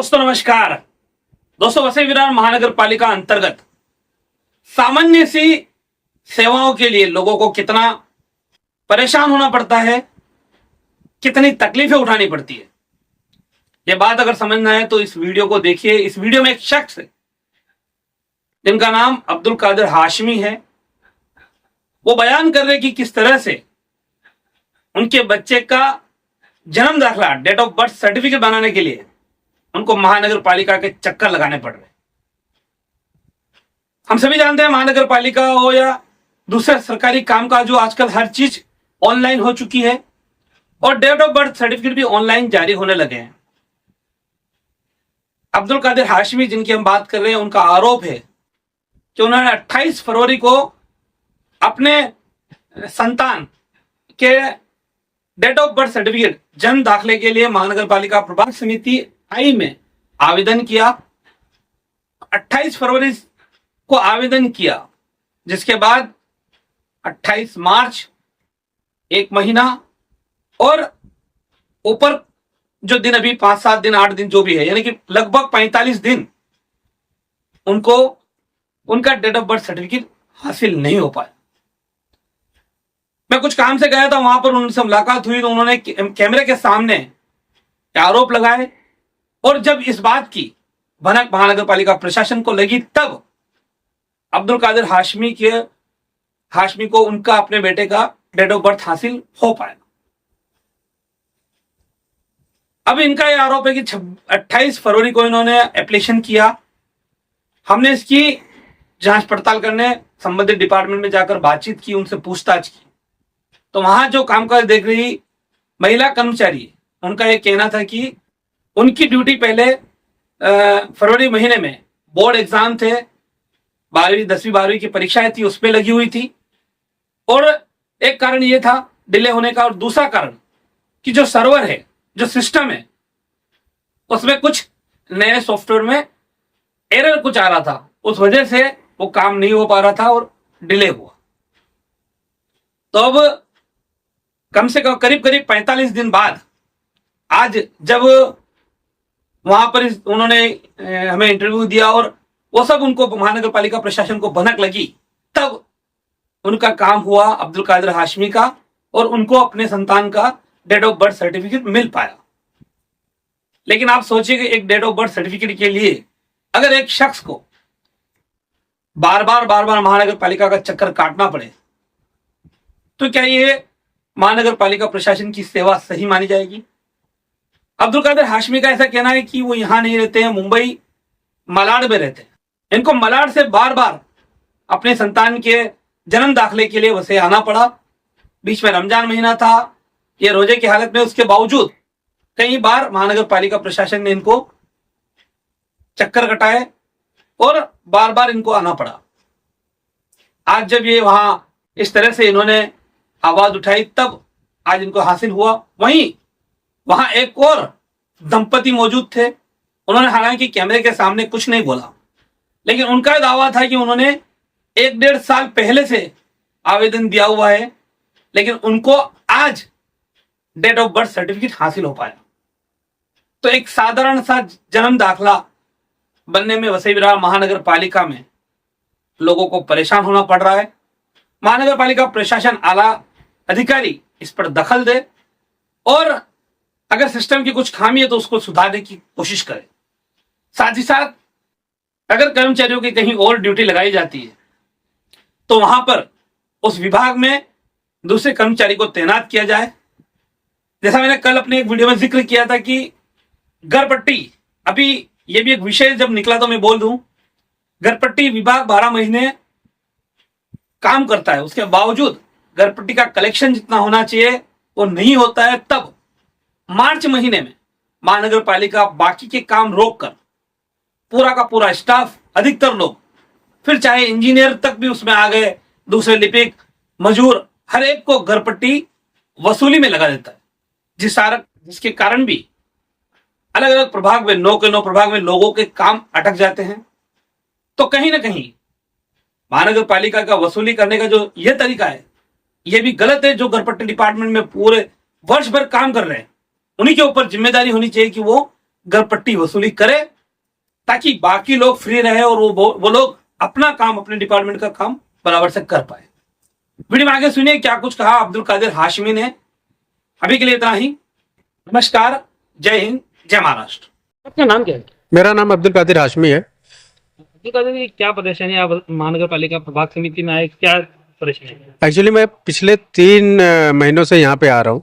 दोस्तों नमस्कार। दोस्तों वसई विरार महानगर पालिका अंतर्गत सामान्य सी सेवाओं के लिए लोगों को कितना परेशान होना पड़ता है, कितनी तकलीफें उठानी पड़ती है, ये बात अगर समझना है तो इस वीडियो को देखिए। इस वीडियो में एक शख्स है जिनका नाम अब्दुल कादिर हाशमी है। वो बयान कर रहे कि किस तरह से उनके बच्चे का जन्म दाखिला डेट ऑफ बर्थ सर्टिफिकेट बनाने के लिए उनको महानगर पालिका के चक्कर लगाने पड़ रहे। हम सभी जानते हैं महानगर पालिका हो या दूसरा सरकारी कामकाज हो, आजकल हर चीज ऑनलाइन हो चुकी है और डेट ऑफ बर्थ सर्टिफिकेट भी ऑनलाइन जारी होने लगे हैं। अब्दुल कादिर हाशमी जिनकी हम बात कर रहे हैं, उनका आरोप है कि उन्होंने 28 फरवरी को अपने संतान के डेट ऑफ बर्थ सर्टिफिकेट जन्म दाखिले के लिए महानगर पालिका प्रबंधक समिति आई में आवेदन किया। 28 फरवरी को आवेदन किया, जिसके बाद 28 मार्च, एक महीना और ऊपर जो दिन अभी 5-7 दिन 8 दिन जो भी है, यानी कि लगभग 45 दिन उनको उनका डेट ऑफ बर्थ सर्टिफिकेट हासिल नहीं हो पाया। मैं कुछ काम से गया था, वहां पर उनसे मुलाकात हुई तो उन्होंने कैमरे के सामने आरोप लगाए और जब इस बात की भनक महानगर पालिका प्रशासन को लगी तब अब्दुल कादिर हाशमी को उनका अपने बेटे का डेट ऑफ बर्थ हासिल हो पाया। अब इनका यह आरोप है कि 28 फरवरी को इन्होंने एप्लीकेशन किया। हमने इसकी जांच पड़ताल करने संबंधित डिपार्टमेंट में जाकर बातचीत की, उनसे पूछताछ की, तो वहां जो कामकाज देख रही महिला कर्मचारी, उनका यह कहना था कि उनकी ड्यूटी पहले फरवरी महीने में बोर्ड एग्जाम थे, 12वीं 10वीं 12वीं की परीक्षाएं थी, उसमें लगी हुई थी और एक कारण यह था डिले होने का, और दूसरा कारण कि जो सर्वर है, जो सिस्टम है, उसमें कुछ नए सॉफ्टवेयर में एरर कुछ आ रहा था, उस वजह से वो काम नहीं हो पा रहा था और डिले हुआ। तो अब कम से कम करीब 45 दिन बाद आज जब वहां पर उन्होंने हमें इंटरव्यू दिया और वो सब उनको महानगर पालिका प्रशासन को भनक लगी, तब उनका काम हुआ अब्दुल कादिर हाशमी का और उनको अपने संतान का डेट ऑफ बर्थ सर्टिफिकेट मिल पाया। लेकिन आप सोचिए कि एक डेट ऑफ बर्थ सर्टिफिकेट के लिए अगर एक शख्स को बार बार महानगर पालिका का चक्कर काटना पड़े तो क्या ये महानगर पालिका प्रशासन की सेवा सही मानी जाएगी? अब्दुल कादिर हाशमी का ऐसा कहना है कि वो यहां नहीं रहते हैं, मुंबई मलाड में रहते हैं। इनको मलाड से बार बार अपने संतान के जन्म दाखिले के लिए वैसे आना पड़ा। बीच में रमजान महीना था, ये रोजे की हालत में, उसके बावजूद कई बार महानगर पालिका प्रशासन ने इनको चक्कर कटाए और बार बार इनको आना पड़ा। आज जब ये वहां इस तरह से इन्होंने आवाज उठाई तब आज इनको हासिल हुआ। वहीं वहां एक और दंपति मौजूद थे, उन्होंने हालांकि कैमरे के सामने कुछ नहीं बोला, लेकिन उनका दावा था कि उन्होंने 1-1.5 साल पहले से आवेदन दिया हुआ है, लेकिन उनको आज डेट ऑफ बर्थ सर्टिफिकेट हासिल हो पाया। तो एक साधारण सा जन्म दाखिला बनने में वसई विरार महानगर पालिका में लोगों को परेशान होना पड़ रहा है। महानगर पालिका प्रशासन, आला अधिकारी इस पर दखल दे और अगर सिस्टम की कुछ खामी है तो उसको सुधारने की कोशिश करे। साथ ही साथ अगर कर्मचारियों की कहीं और ड्यूटी लगाई जाती है तो वहां पर उस विभाग में दूसरे कर्मचारी को तैनात किया जाए। जैसा मैंने कल अपने एक वीडियो में जिक्र किया था कि घरपट्टी, अभी ये भी एक विषय जब निकला तो मैं बोल दूं, घरपट्टी विभाग 12 महीने काम करता है, उसके बावजूद घरपट्टी का कलेक्शन जितना होना चाहिए वो नहीं होता है। तब मार्च महीने में महानगर पालिका बाकी के काम रोककर पूरा का पूरा स्टाफ, अधिकतर लोग, फिर चाहे इंजीनियर तक भी उसमें आ गए, दूसरे लिपिक, मजूर, हर एक को घरपट्टी वसूली में लगा देता है, जिसके कारण भी अलग अलग प्रभाग में, 9 के 9 प्रभाग में लोगों के काम अटक जाते हैं। तो कहीं ना कहीं महानगर पालिका का वसूली करने का जो यह तरीका है, यह भी गलत है। जो घरपट्टी डिपार्टमेंट में पूरे वर्ष भर काम कर रहे हैं, उन्हीं के ऊपर जिम्मेदारी होनी चाहिए कि वो घरपट्टी वसूली करे, ताकि बाकी लोग फ्री रहे और वो लोग अपना काम, अपने डिपार्टमेंट का काम बराबर से कर पाए। वीडियो में आगे सुनिए क्या कुछ कहा अब्दुल कादिर हाशमी ने। अभी के लिए इतना ही। नमस्कार, जय हिंद, जय महाराष्ट्र। आपका नाम क्या है? मेरा नाम अब्दुल कादिर हाशमी है। अब्दुल कादिर जी, क्या परेशानी आप महानगर पालिका प्रभाग समिति में आए, क्या परेशानी है? एक्चुअली मैं पिछले 3 महीनों से यहाँ पे आ रहा हूँ।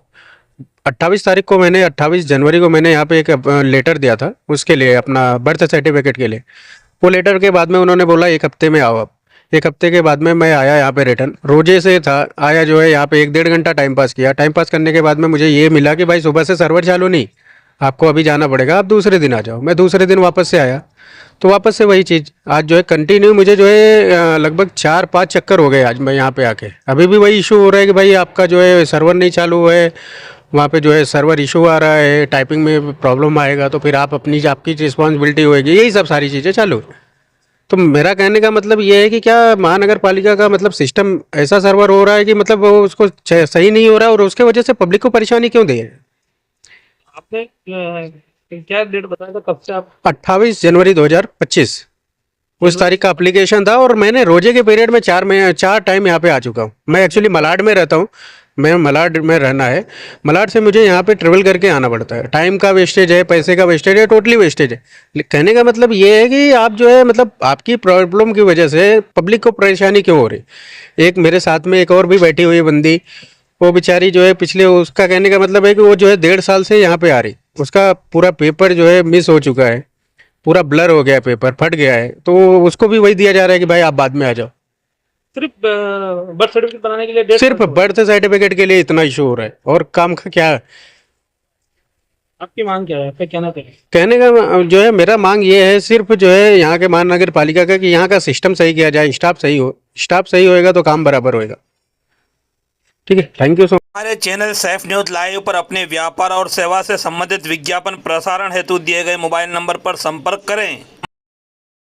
28 जनवरी को मैंने यहाँ पे एक लेटर दिया था उसके लिए, अपना बर्थ सर्टिफिकेट के लिए। वो लेटर के बाद में उन्होंने बोला 1 हफ्ते में आओ। अब 1 हफ्ते के बाद में मैं आया यहाँ पे, रिटर्न रोजे से था, आया जो है यहाँ पे 1-1.5 घंटा टाइम पास किया। टाइम पास करने के बाद में मुझे ये मिला कि भाई सुबह से सर्वर चालू नहीं, आपको अभी जाना पड़ेगा, आप दूसरे दिन आ जाओ। मैं दूसरे दिन वापस से आया तो वापस से वही चीज़ आज जो है कंटिन्यू, मुझे जो है लगभग 4-5 चक्कर हो गए आज मैं यहाँ पे आके। अभी भी वही इशू हो रहा है कि भाई आपका जो है सर्वर नहीं चालू है, वहाँ पे जो है सर्वर इशू आ रहा है, टाइपिंग में प्रॉब्लम आएगा तो फिर आपकी रिस्पॉन्सिबिलिटी होएगी, यही सब सारी चीज़ें चालू है। तो मेरा कहने का मतलब ये है कि क्या महानगर पालिका का मतलब सिस्टम ऐसा सर्वर हो रहा है कि मतलब वो उसको सही नहीं हो रहा है और उसके वजह से पब्लिक को परेशानी क्यों दे रहे हैं। आपने क्या डेट बताया था, कब से आप? 28 जनवरी 2025 उस तारीख का एप्लीकेशन था और मैंने रोजे के पीरियड में 4 टाइम यहाँ पे आ चुका हूँ। मैं एक्चुअली मलाड में रहता हूँ, मैं मलाड में रहना है। मलाड से मुझे यहाँ पे ट्रेवल करके आना पड़ता है, टाइम का वेस्टेज है, पैसे का वेस्टेज है, टोटली वेस्टेज है। कहने का मतलब ये है कि आप जो है मतलब आपकी प्रॉब्लम की वजह से पब्लिक को परेशानी क्यों हो रही। एक मेरे साथ में एक और भी बैठी हुई बंदी, वो बेचारी जो है पिछले, उसका कहने का मतलब है कि वो जो है 1.5 साल से यहाँ पे आ रही, उसका पूरा पेपर जो है मिस हो चुका है, पूरा ब्लर हो गया, पेपर फट गया है, तो उसको भी वही दिया जा रहा है कि भाई आप बाद में आ जाओ। सिर्फ बर्थ सर्टिफिकेट बनाने के लिए डेट? सिर्फ बर्थ सर्टिफिकेट के लिए इतना इशू हो रहा है और काम का क्या है? आपकी मांग क्या है, आपका कहना क्या है? कहने का जो है मेरा मांग ये है सिर्फ जो है यहाँ के महानगर पालिका का कि यहाँ का सिस्टम सही किया जाए, स्टाफ सही होएगा तो काम बराबर होएगा। ठीक है, थैंक यू सो मच। हमारे चैनल सैफ न्यूज लाइव पर अपने व्यापार और सेवा से संबंधित विज्ञापन प्रसारण हेतु दिए गए मोबाइल नंबर पर संपर्क करें।